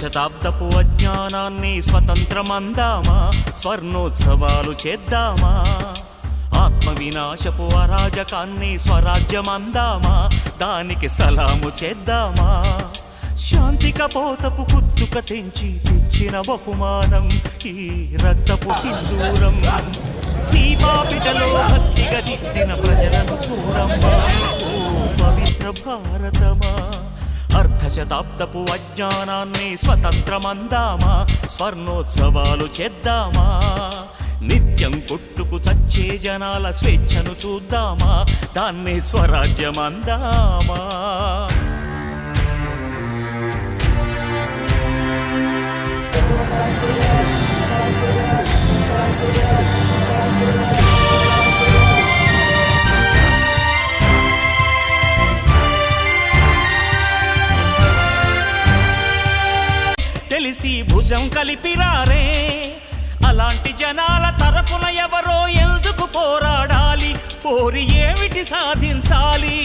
శతాబ్దపు అజ్ఞానాన్ని స్వతంత్రమందామా, స్వర్ణోత్సవాలు చేద్దామా. ఆత్మ వినాశపు అరాజకాన్ని స్వరాజ్యమందామా, దానికి సలాము చేద్దామా. శాంతి కపోతపు కుత్తుక తెచ్చిన బహుమానం ఈ రక్తపు సింధూరం. ఈ పాపిటలో భక్తిగా దిద్దిన ప్రజలను చూడమ్మా, ఓ పవిత్ర భారతమా. అర్ధశతాబ్దపు అజ్ఞానాన్ని స్వతంత్రమందామా, స్వర్ణోత్సవాలు చేద్దామా. నిత్యం కొట్టుకు చచ్చే జనాల స్వేచ్ఛను చూద్దామా, దాన్ని స్వరాజ్యమందామా. తెలిసి భుజం కలిపిరారే, అలాంటి జనాల తరఫున ఎవరో ఎందుకు పోరాడాలి, పోరి ఏమిటి సాధించాలి.